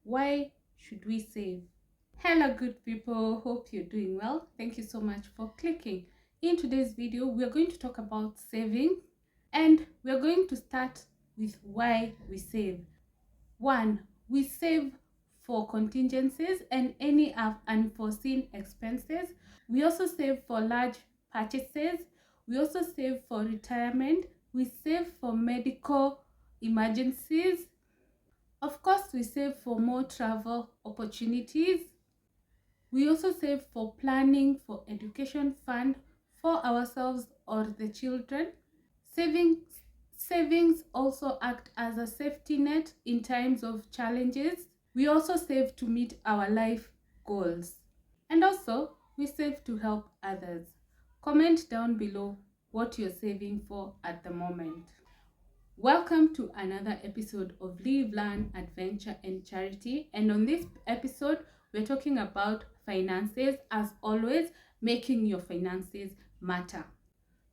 Why should we save? Hello good people, hope you're doing well. Thank you so much for clicking. In today's video, we're going to talk about saving, and we're going to start with why we save. 1. We save for contingencies and any unforeseen expenses. We also save for large purchases. We also save for retirement. We save for medical emergencies. Of course, we save for more travel opportunities. We also save for planning for education fund for ourselves or the children. Savings also act as a safety net in times of challenges. We also save to meet our life goals. And also, we save to help others. Comment down below what you're saving for at the moment. Welcome to another episode of Live, Learn, Adventure and Charity. And on this episode, we're talking about finances, as always, making your finances matter.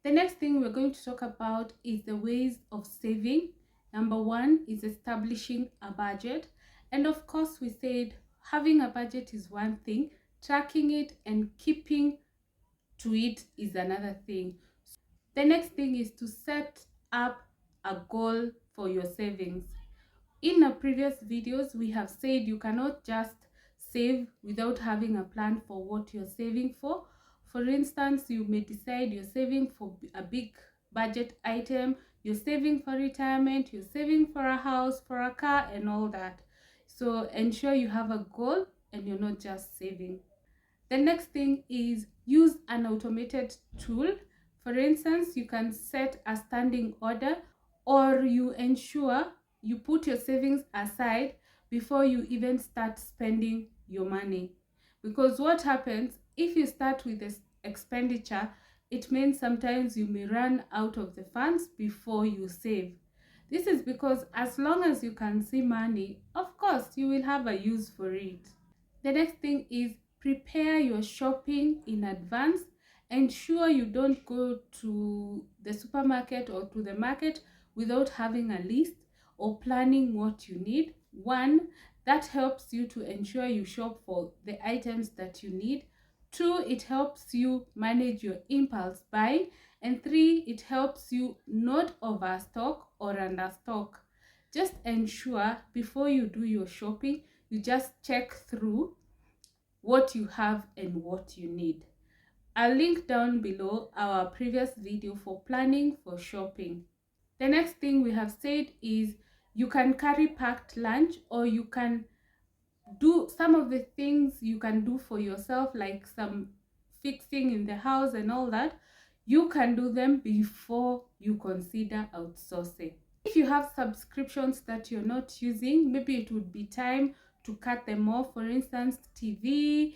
The next thing we're going to talk about is the ways of saving. Number 1 is establishing a budget. And of course, we said having a budget is one thing, tracking it and keeping to it is another thing. The next thing is to set up a goal for your savings. In our previous videos, we have said you cannot just save without having a plan for what you're saving for. For instance, you may decide you're saving for a big budget item, you're saving for retirement, you're saving for a house, for a car, and all that. So ensure you have a goal and you're not just saving. The next thing is use an automated tool. For instance, you can set a standing order, or you ensure you put your savings aside before you even start spending your money. Because what happens if you start with this expenditure, it means sometimes you may run out of the funds before you save. This is because as long as you can see money, of course, you will have a use for it. The next thing is prepare your shopping in advance. Ensure you don't go to the supermarket or to the market without having a list or planning what you need. 1, that helps you to ensure you shop for the items that you need. 2, it helps you manage your impulse buying. And 3, it helps you not overstock or understock. Just ensure before you do your shopping, you just check through what you have and what you need. I'll link down below our previous video for planning for shopping. The next thing we have said is you can carry packed lunch, or you can do some of the things you can do for yourself, like some fixing in the house and all that. You can do them before you consider outsourcing. If you have subscriptions that you're not using, maybe it would be time to cut them off. For instance, TV,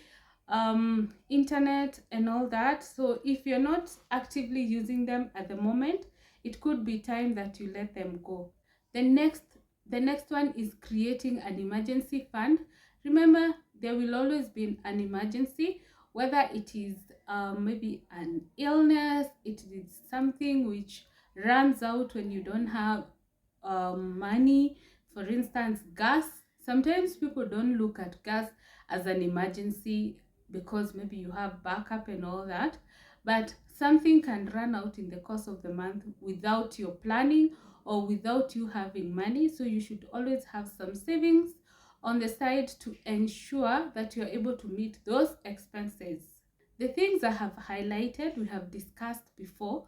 internet and all that. So if you're not actively using them at the moment, it could be time that you let them go. The next one is creating an emergency fund. Remember, there will always be an emergency, whether it is maybe an illness, it is something which runs out when you don't have money. For instance, gas. Sometimes people don't look at gas as an emergency because maybe you have backup and all that, but something can run out in the course of the month without your planning or without you having money. So you should always have some savings on the side to ensure that you're able to meet those expenses. The things I have highlighted, we have discussed before,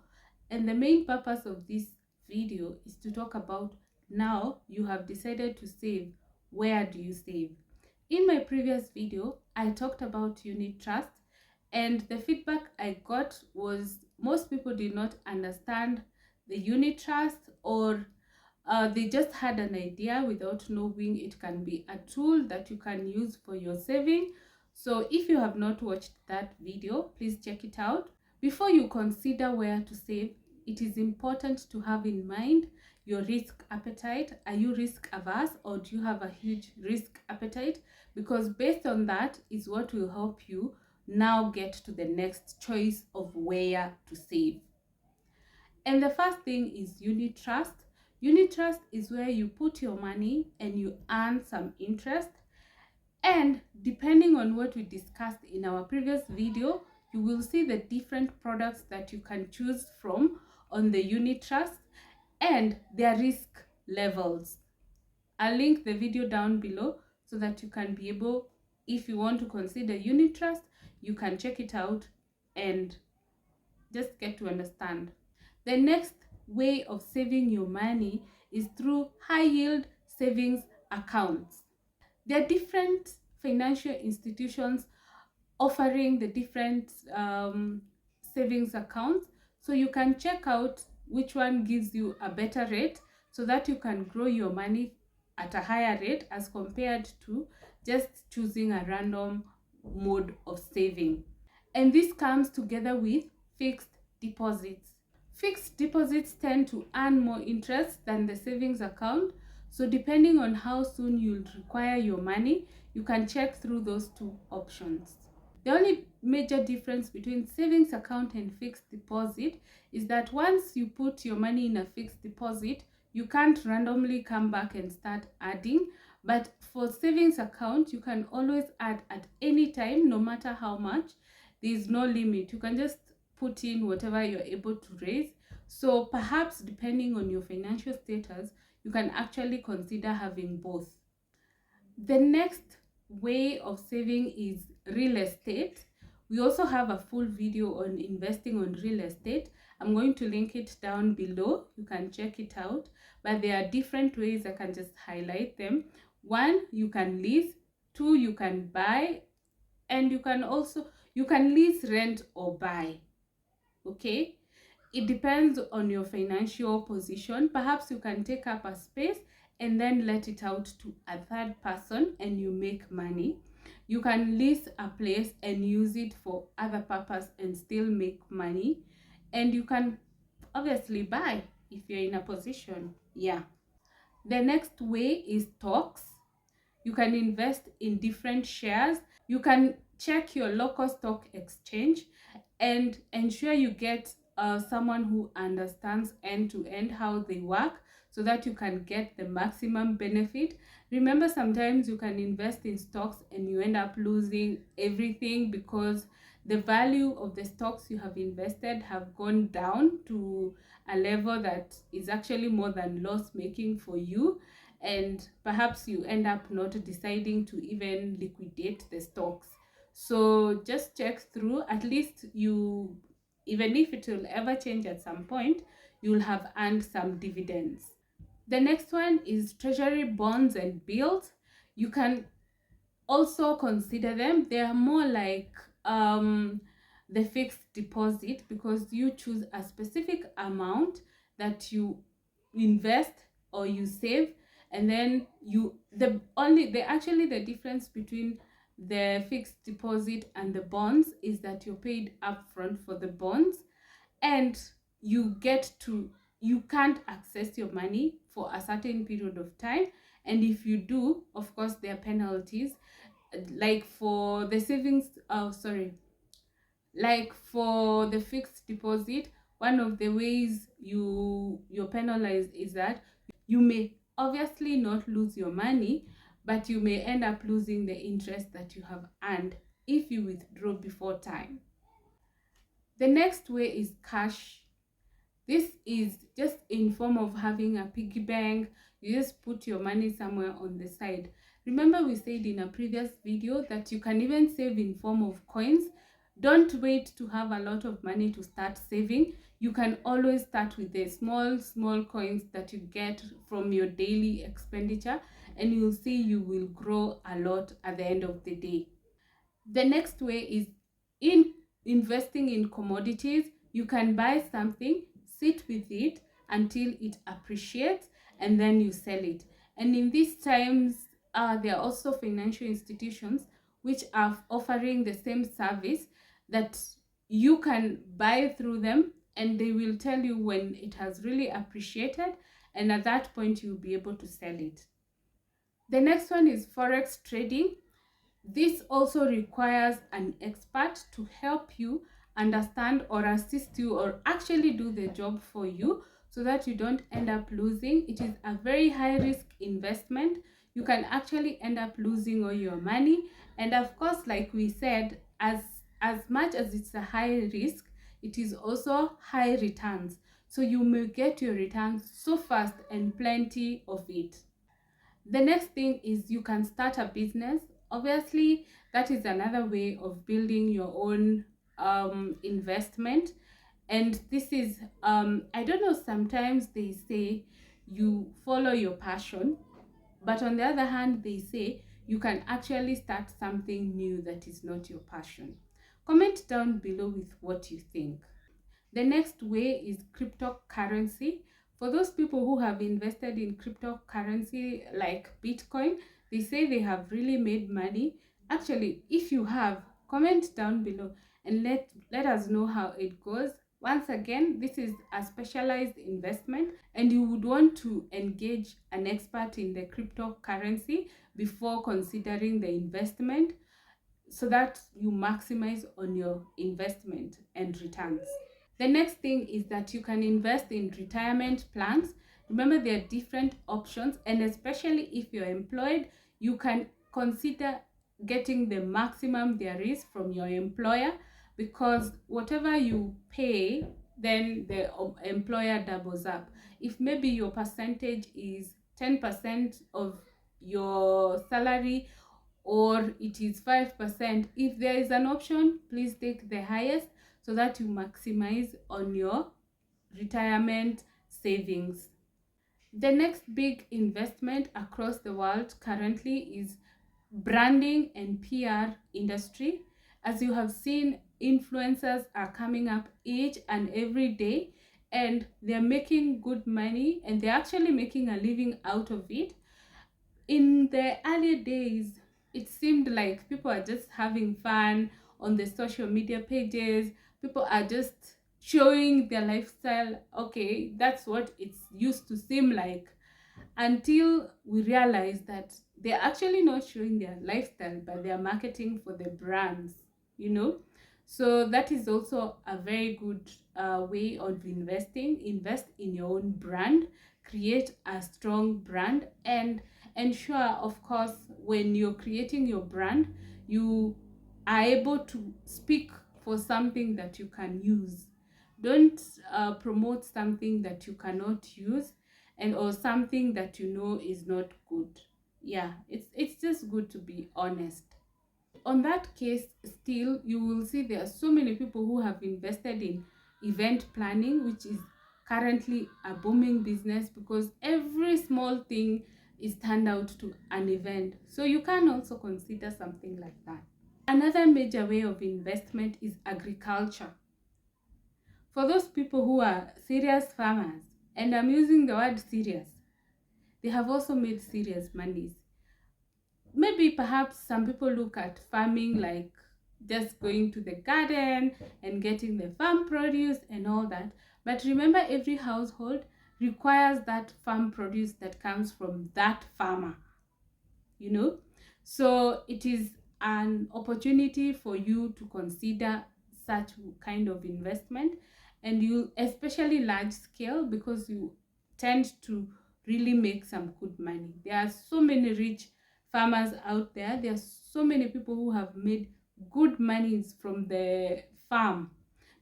and the main purpose of this video is to talk about now you have decided to save. Where do you save? In my previous video, I talked about unit trust, and the feedback I got was most people did not understand the unit trust, or they just had an idea without knowing it can be a tool that you can use for your saving. So if you have not watched that video, please check it out. Before you consider where to save, it is important to have in mind your risk appetite. Are you risk averse, or do you have a huge risk appetite? Because based on that is what will help you now get to the next choice of where to save. And the first thing is unit trust. Unit trust is where you put your money and you earn some interest. And depending on what we discussed in our previous video, you will see the different products that you can choose from on the unit trust and their risk levels. I'll link the video down below so that you can be able, if you want to consider unit trust, you can check it out and just get to understand. The next way of saving your money is through high yield savings accounts. There are different financial institutions offering the different savings accounts, so you can check out which one gives you a better rate so that you can grow your money at a higher rate as compared to just choosing a random mode of saving. And this comes together with fixed deposits. Fixed deposits tend to earn more interest than the savings account, so depending on how soon you'll require your money, you can check through those two options. The only major difference between savings account and fixed deposit is that once you put your money in a fixed deposit, you can't randomly come back and start adding. But for savings account, you can always add at any time, no matter how much. There is no limit. You can just put in whatever you're able to raise. So perhaps depending on your financial status, you can actually consider having both. The next way of saving is real estate. We also have a full video on investing on real estate. I'm going to link it down below. You can check it out. But there are different ways. I can just highlight them. One, you can lease. Two, you can buy. And you can lease, rent, or buy. Okay? It depends on your financial position. Perhaps you can take up a space and then let it out to a third person and you make money. You can lease a place and use it for other purpose and still make money. And you can obviously buy if you're in a position. Yeah. The next way is stocks. You can invest in different shares. You can check your local stock exchange and ensure you get someone who understands end to end how they work so that you can get the maximum benefit. Remember, sometimes you can invest in stocks and you end up losing everything because the value of the stocks you have invested have gone down to a level that is actually more than loss making for you, and perhaps you end up not deciding to even liquidate the stocks. So just check through. At least you, even if it will ever change at some point, you'll have earned some dividends. The next one is Treasury Bonds and bills. You can also consider them. They are more like the fixed deposit because you choose a specific amount that you invest or you save, and then the difference between the fixed deposit and the bonds is that you're paid upfront for the bonds, and you can't access your money for a certain period of time, and if you do, of course there are penalties. Like for the like for the fixed deposit, one of the ways you're penalized is that you may obviously not lose your money, but you may end up losing the interest that you have earned if you withdraw before time. The next way is cash. This is just in form of having a piggy bank. You just put your money somewhere on the side. Remember, we said in a previous video that you can even save in form of coins. Don't wait to have a lot of money to start saving. You can always start with the small coins that you get from your daily expenditure, and you'll see you will grow a lot at the end of the day. The next way is in investing in commodities. You can buy something, sit with it until it appreciates, and then you sell it. And in these times, there are also financial institutions which are offering the same service that you can buy through them, and they will tell you when it has really appreciated, and at that point you'll be able to sell it. The next one is Forex trading. This also requires an expert to help you understand or assist you or actually do the job for you so that you don't end up losing. It is a very high risk investment. you can actually end up losing all your money. And of course, like we said, as much as it's a high risk, it is also high returns. So you may get your returns so fast and plenty of it. The next thing is you can start a business. Obviously, that is another way of building your own investment. And this is, I don't know, sometimes they say you follow your passion, but on the other hand, they say you can actually start something new that is not your passion. Comment down below with what you think. The next way is cryptocurrency. For those people who have invested in cryptocurrency like Bitcoin, they say they have really made money. Actually, if you have, comment down below and let us know how it goes. Once again, this is a specialized investment and you would want to engage an expert in the cryptocurrency before considering the investment so that you maximize on your investment and returns. The next thing is that you can invest in retirement plans. Remember, there are different options, and especially if you're employed, you can consider getting the maximum there is from your employer, because whatever you pay, then the employer doubles up. If maybe your percentage is 10% of your salary, or it is 5%, if there is an option, please take the highest so that you maximize on your retirement savings. The next big investment across the world currently is branding and PR industry. As you have seen, influencers are coming up each and every day, and they're making good money, and they're actually making a living out of it. In the earlier days, it seemed like people are just having fun on the social media pages. People are just showing their lifestyle. Okay, that's what it's used to seem like, until we realize that they're actually not showing their lifestyle, but they are marketing for the brands, you know. So that is also a very good way of investing. Invest in your own brand, create a strong brand, and ensure, of course, when you're creating your brand, you are able to speak for something that you can use. Don't promote something that you cannot use, and or something that you know is not good. Yeah, it's just good to be honest. On that case, still you will see there are so many people who have invested in event planning, which is currently a booming business, because every small thing is turned out to an event. So you can also consider something like that. Another major way of investment is agriculture. For those people who are serious farmers, and I'm using the word serious, they have also made serious monies. Maybe perhaps some people look at farming like just going to the garden and getting the farm produce and all that. But remember, every household requires that farm produce that comes from that farmer, you know. So it is an opportunity for you to consider such kind of investment, and you especially large scale, because you tend to really make some good money. There are so many rich farmers out there. There are so many people who have made good monies from the farm,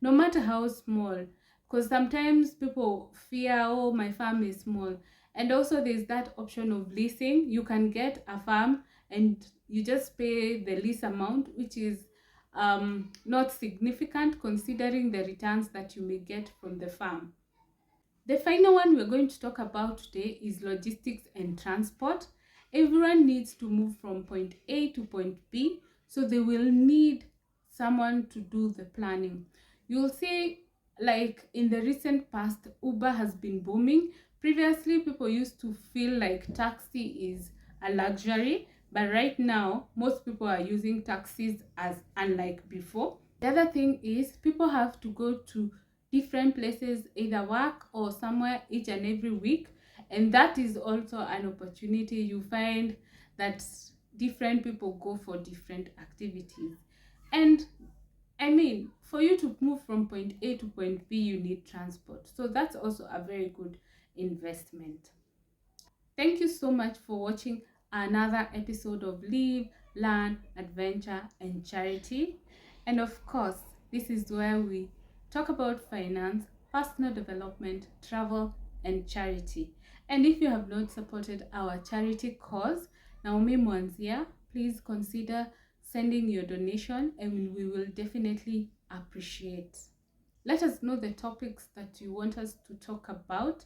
no matter how small, because sometimes people fear, oh, my farm is small. And also there's that option of leasing. You can get a farm and you just pay the lease amount, which is not significant considering the returns that you may get from the farm. The final one we're going to talk about today is logistics and transport. Everyone needs to move from point A to point B, so they will need someone to do the planning. You'll see, like in the recent past, Uber has been booming. Previously, people used to feel like taxi is a luxury, but right now, most people are using taxis as unlike before. The other thing is people have to go to different places, either work or somewhere each and every week, and that is also an opportunity. You find that different people go for different activities, and I mean, for you to move from point A to point B, you need transport, so that's also a very good investment. Thank you so much for watching another episode of Live, Learn, Adventure, and Charity. And of course, this is where we talk about finance, personal development, travel, and charity. And if you have not supported our charity cause, Naomi Mwanzia, please consider sending your donation and we will definitely appreciate. Let us know the topics that you want us to talk about,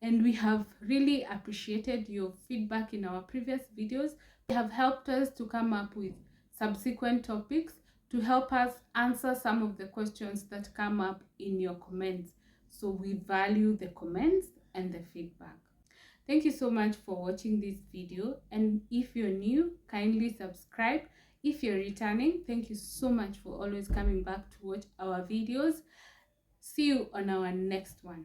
and we have really appreciated your feedback in our previous videos. You have helped us to come up with subsequent topics to help us answer some of the questions that come up in your comments. So we value the comments and the feedback. Thank you so much for watching this video, and if you're new, kindly subscribe. If you're returning, thank you so much for always coming back to watch our videos. See you on our next one.